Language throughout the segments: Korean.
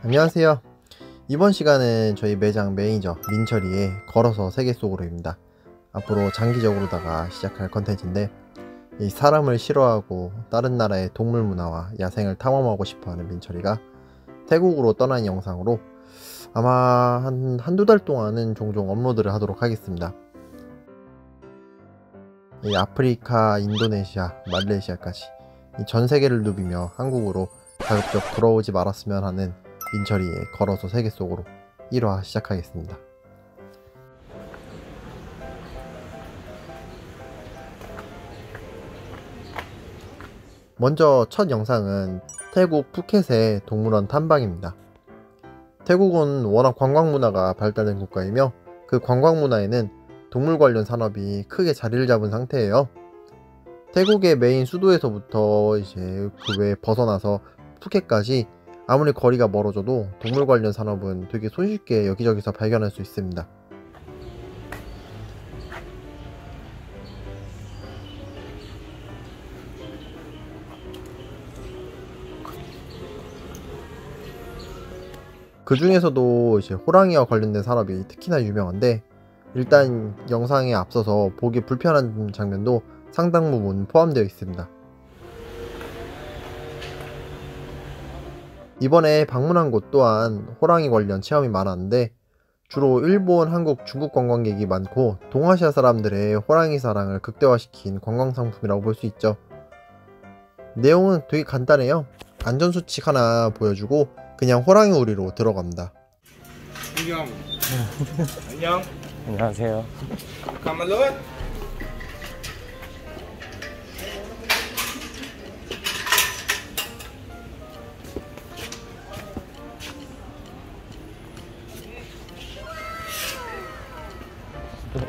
안녕하세요. 이번 시간은 저희 매장 매니저 민철이의 걸어서 세계 속으로입니다. 앞으로 장기적으로다가 시작할 컨텐츠인데, 이 사람을 싫어하고 다른 나라의 동물 문화와 야생을 탐험하고 싶어하는 민철이가 태국으로 떠난 영상으로 아마 한두 달 동안은 종종 업로드를 하도록 하겠습니다. 이 아프리카, 인도네시아, 말레이시아까지 이 전 세계를 누비며 한국으로 가급적 돌아오지 말았으면 하는 민철이의 걸어서 세계 속으로 1화 시작하겠습니다. 먼저 첫 영상은 태국 푸켓의 동물원 탐방입니다. 태국은 워낙 관광 문화가 발달된 국가이며 그 관광 문화에는 동물 관련 산업이 크게 자리를 잡은 상태예요. 태국의 메인 수도에서부터 이제 그 외에 벗어나서 푸켓까지 아무리 거리가 멀어져도 동물 관련 산업은 되게 손쉽게 여기저기서 발견할 수 있습니다. 그 중에서도 이제 호랑이와 관련된 산업이 특히나 유명한데, 일단 영상에 앞서서 보기 불편한 장면도 상당 부분 포함되어 있습니다. 이번에 방문한 곳 또한 호랑이 관련 체험이 많았는데, 주로 일본, 한국, 중국 관광객이 많고 동아시아 사람들의 호랑이 사랑을 극대화시킨 관광상품이라고 볼 수 있죠. 내용은 되게 간단해요. 안전수칙 하나 보여주고 그냥 호랑이 우리로 들어갑니다. 안녕. 안녕. 안녕하세요. 가만히.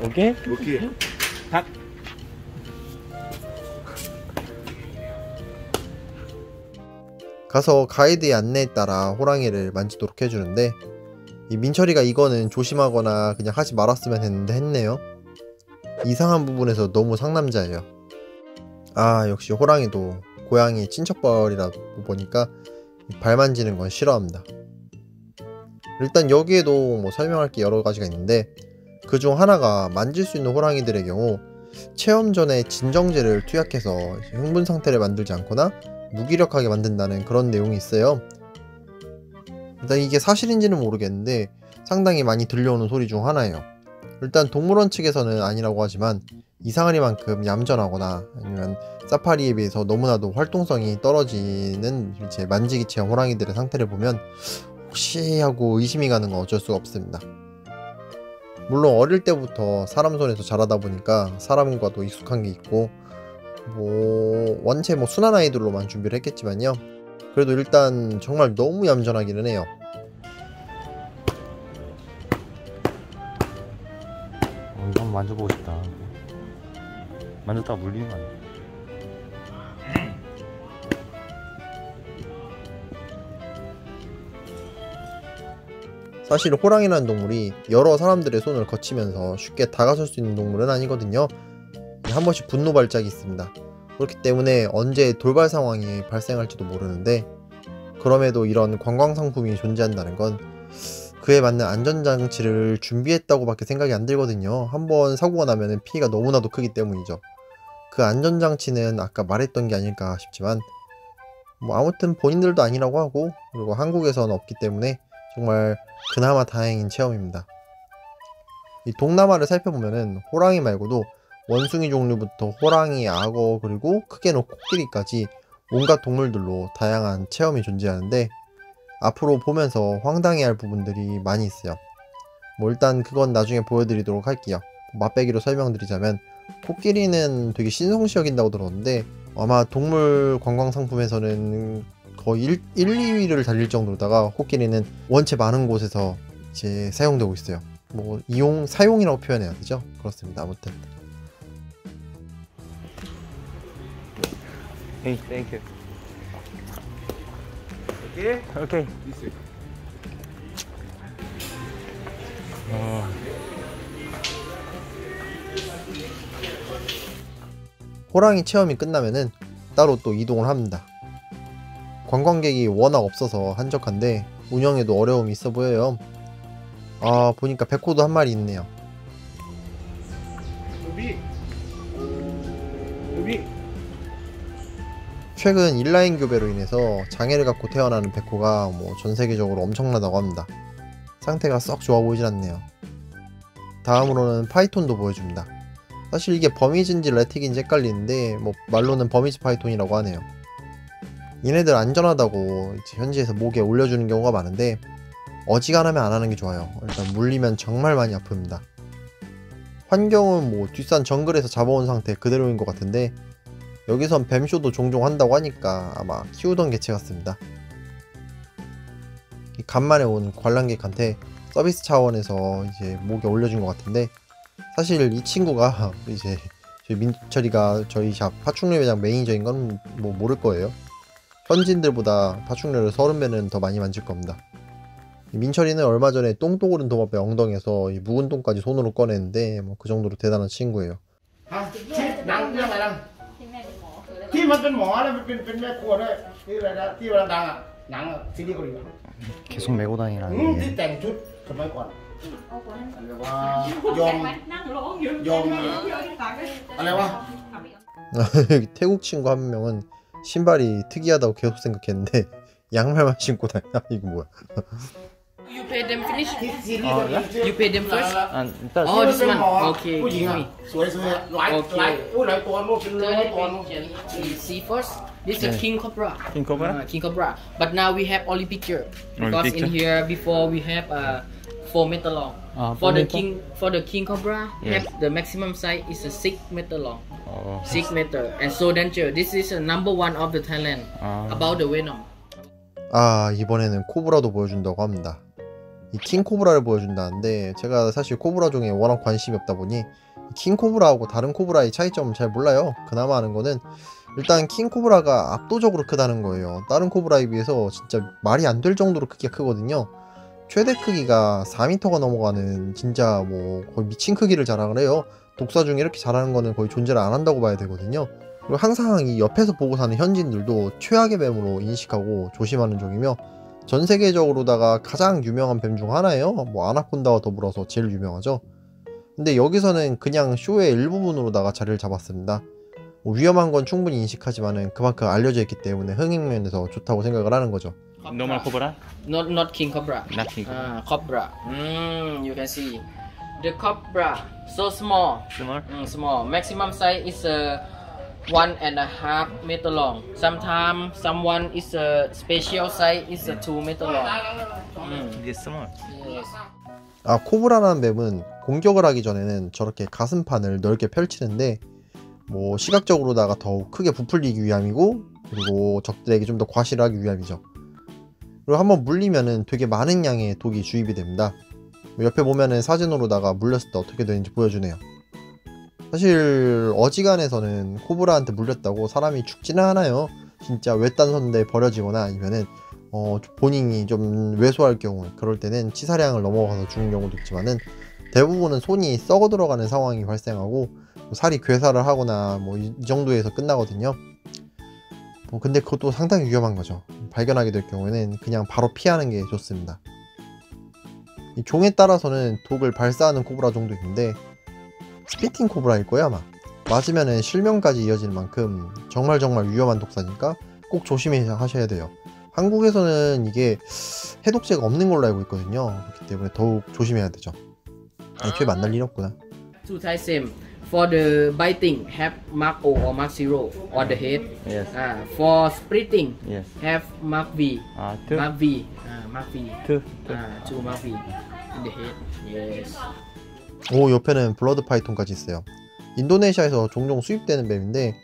오케이? 오케이. 닭. 가서 가이드의 안내에 따라 호랑이를 만지도록 해주는데, 이 민철이가 이거는 조심하거나 그냥 하지 말았으면 했는데 했네요. 이상한 부분에서 너무 상남자예요. 아, 역시 호랑이도 고양이 친척벌이라 보니까 발 만지는 건 싫어합니다. 일단 여기에도 뭐 설명할 게 여러 가지가 있는데, 그중 하나가 만질 수 있는 호랑이들의 경우 체험 전에 진정제를 투약해서 흥분 상태를 만들지 않거나 무기력하게 만든다는 그런 내용이 있어요. 일단 이게 사실인지는 모르겠는데 상당히 많이 들려오는 소리 중 하나예요. 일단 동물원 측에서는 아니라고 하지만 이상하리만큼 얌전하거나 아니면 사파리에 비해서 너무나도 활동성이 떨어지는 이제 만지기 체험 호랑이들의 상태를 보면 혹시 하고 의심이 가는 건 어쩔 수가 없습니다. 물론 어릴 때부터 사람 손에서 자라다 보니까 사람과도 익숙한 게 있고 원체 순한 아이들로만 준비를 했겠지만요, 그래도 일단 정말 너무 얌전하기는 해요. 이거 한번 만져보고 싶다. 만졌다가 물리는 거 아니야? 사실 호랑이라는 동물이 여러 사람들의 손을 거치면서 쉽게 다가설 수 있는 동물은 아니거든요. 한 번씩 분노 발작이 있습니다. 그렇기 때문에 언제 돌발 상황이 발생할지도 모르는데, 그럼에도 이런 관광 상품이 존재한다는 건 그에 맞는 안전장치를 준비했다고 밖에 생각이 안 들거든요. 한번 사고가 나면 피해가 너무나도 크기 때문이죠. 그 안전장치는 아까 말했던 게 아닐까 싶지만 아무튼 본인들도 아니라고 하고, 그리고 한국에서는 없기 때문에 정말 그나마 다행인 체험입니다. 이 동남아를 살펴보면은 호랑이 말고도 원숭이 종류부터 호랑이, 악어, 그리고 크게는 코끼리까지 온갖 동물들로 다양한 체험이 존재하는데, 앞으로 보면서 황당해할 부분들이 많이 있어요. 일단 그건 나중에 보여드리도록 할게요. 맛배기로 설명드리자면, 코끼리는 되게 신성시 여긴다고 들었는데 아마 동물 관광 상품에서는 거의 1, 2위를 달릴 정도로다가 코끼리는 원체 많은 곳에서 이제 사용되고 있어요. 사용이라고 표현해야 되죠? 그렇습니다. 아무튼 Hey, thank you. 오케이. Okay. This 호랑이 체험이 끝나면은 따로 또 이동을 합니다. 관광객이 워낙 없어서 한적한데 운영에도 어려움이 있어 보여요. 아, 보니까 백호도 한 마리 있네요. 최근 인라인 교배로 인해서 장애를 갖고 태어나는 백호가 뭐 전 세계적으로 엄청나다고 합니다. 상태가 썩 좋아 보이진 않네요. 다음으로는 파이톤도 보여줍니다. 사실 이게 버미즈인지 레틱인지 헷갈리는데 뭐 말로는 버미즈 파이톤이라고 하네요. 얘네들 안전하다고 이제 현지에서 목에 올려주는 경우가 많은데 어지간하면 안 하는 게 좋아요. 일단 물리면 정말 많이 아픕니다. 환경은 뭐 뒷산 정글에서 잡아온 상태 그대로인 것 같은데 여기선 뱀쇼도 종종 한다고 하니까 아마 키우던 개체 같습니다. 간만에 온 관람객한테 서비스 차원에서 이제 목에 올려준 것 같은데 사실 이 친구가 이제 저희 민철이가 저희 샵 파충류 매장 매니저인 건 뭐 모를 거예요. 현지인들보다 파충류를 30배는 더 많이 만질 겁니다. 민철이는 얼마 전에 똥똥 오른 도마뱀 엉덩이에서 이 묵은 똥까지 손으로 꺼냈는데 뭐 그 정도로 대단한 친구예요. Khi mà bên mỏ là bên mẹ cua đấy, khi là khi mà đang nắng thì đi còn 계속 메고 다니라는 đi 게. tèn chút thì mới còn. 태국 친구 한 명은 신발이 특이하다고 계속 생각했는데 양말만 신고 다녀. 이거 뭐야? You pay them finish? yeah? You pay them first? 일단 Oh, this one. Okay. Cô gì hả? Suối loại ôi loại toàn luôn, loại toàn luôn. You see first? This is King Cobra. 킹 코브라? King Cobra. But now we have only picture because picture? in here before we have 4 meter long. For the King Cobra, Yes. have the maximum size is a 6 meter long. 어. 6 meter and so danger. This is a number one of the Thailand about the venom. 아, 이번에는 코브라도 보여준다고 합니다. 이 킹코브라를 보여준다는데 제가 사실 코브라 종에 워낙 관심이 없다 보니 킹코브라하고 다른 코브라의 차이점을 잘 몰라요. 그나마 아는 거는 일단 킹코브라가 압도적으로 크다는 거예요. 다른 코브라에 비해서 진짜 말이 안 될 정도로 크기가 크거든요. 최대 크기가 4m가 넘어가는 진짜 뭐 거의 미친 크기를 자랑을 해요. 독사 중에 이렇게 자라는 거는 거의 존재를 안 한다고 봐야 되거든요. 그리고 항상 이 옆에서 보고 사는 현지인들도 최악의 뱀으로 인식하고 조심하는 종이며 전 세계적으로다가 가장 유명한 뱀 중 하나예요. 뭐 아나콘다와 더불어서 제일 유명하죠. 근데 여기서는 그냥 쇼의 일부분으로다가 자리를 잡았습니다. 뭐 위험한 건 충분히 인식하지만은 그만큼 알려져 있기 때문에 흥행면에서 좋다고 생각을 하는 거죠. 노멀 코브라? Not King Cobra. Not King Cobra. Cobra. You can see the Cobra so small. 스몰? Small. Maximum size is 1.5 meter long. Sometimes someone is a special size is 2 meter long. 이게 스몰. Yes. 아, 코브라라는 뱀은 공격을 하기 전에는 저렇게 가슴판을 넓게 펼치는데 뭐 시각적으로다가 더욱 크게 부풀리기 위함이고 그리고 적들에게 좀 더 과시를 하기 위함이죠. 그리고 한번 물리면은 되게 많은 양의 독이 주입이 됩니다. 옆에 보면은 사진으로다가 물렸을 때 어떻게 되는지 보여주네요. 사실 어지간해서는 코브라한테 물렸다고 사람이 죽지는 않아요. 진짜 외딴 선대에 버려지거나 아니면은 본인이 좀 왜소할 경우 그럴 때는 치사량을 넘어가서 죽는 경우도 있지만은 대부분은 손이 썩어 들어가는 상황이 발생하고 살이 괴사를 하거나 뭐 이 정도에서 끝나거든요. 근데 그것도 상당히 위험한 거죠. 발견하게 될 경우에는 그냥 바로 피하는 게 좋습니다. 이 종에 따라서는 독을 발사하는 코브라 종도 있는데 스피팅 코브라일 거야 아마. 맞으면은 실명까지 이어질 만큼 정말 위험한 독사니까 꼭 조심하셔야 돼요. 한국에서는 이게 해독제가 없는 걸로 알고 있거든요. 그렇기 때문에 더욱 조심해야 되죠. 애초에 만날 일이 없구나. Two types same. For the biting, have mark O or mark 0 on the head. Yes. For splitting, Yes. have mark V. 아, 투? Mark V. Mark V. 투? Two mark V in the head. Yes. 오, 옆에는 블러드 파이톤까지 있어요. 인도네시아에서 종종 수입되는 뱀인데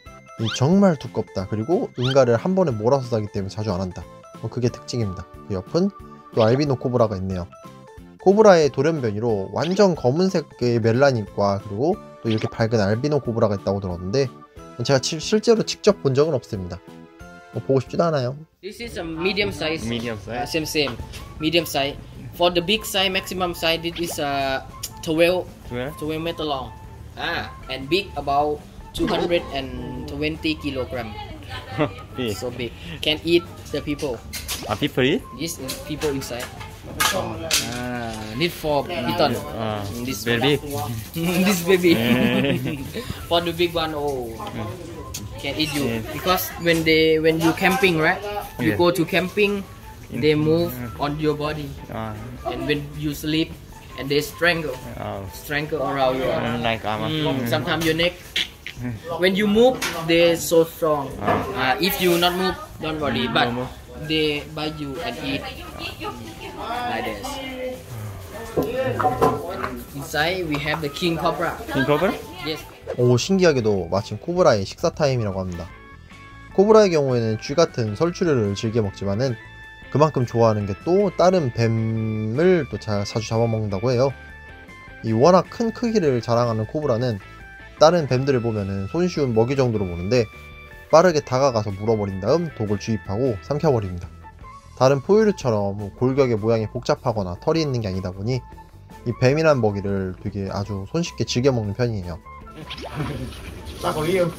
정말 두껍다. 그리고 응가를 한 번에 몰아서 사기 때문에 자주 안 한다. 그게 특징입니다. 그 옆은 또 알비노 코브라가 있네요. 코브라의 돌연변이로 완전 검은색의 멜라닌과 그리고 또 이렇게 밝은 알비노 코브라가 있다고 들었는데 제가 실제로 직접 본 적은 없습니다. 보고 싶지도 않아요. This is a medium size. Medium size. Same. Medium size. For the big size, maximum size, this is 12 meter long. And big about 220 kilogram. big. So big. Can eat the people. people eat? Yes, people inside. Need for eaten. This very one. big. This baby. For the big one, oh, can eat you because when you camping, right? You Yeah. go to camping, they move on your body, Uh, and when you sleep, and they strangle around your. like Sometimes your neck. When you move, they're so strong. If you not move, don't worry. But move. they bite you and eat like this. Inside we have the king cobra. king cobra? Yes. 오, 신기하게도 마침 코브라의 식사 타임이라고 합니다. 코브라의 경우에는 쥐 같은 설치류를 즐겨 먹지만은 그만큼 좋아하는 게 또 다른 뱀을 또 자주 잡아먹는다고 해요. 이 워낙 큰 크기를 자랑하는 코브라는 다른 뱀들을 보면은 손쉬운 먹이 정도로 보는데 빠르게 다가가서 물어버린 다음 독을 주입하고 삼켜버립니다. 다른 포유류처럼 골격의 모양이 복잡하거나 털이 있는 게 아니다 보니 이 뱀이란 먹이를 되게 아주 손쉽게 즐겨 먹는 편이에요. Ba còn yêu.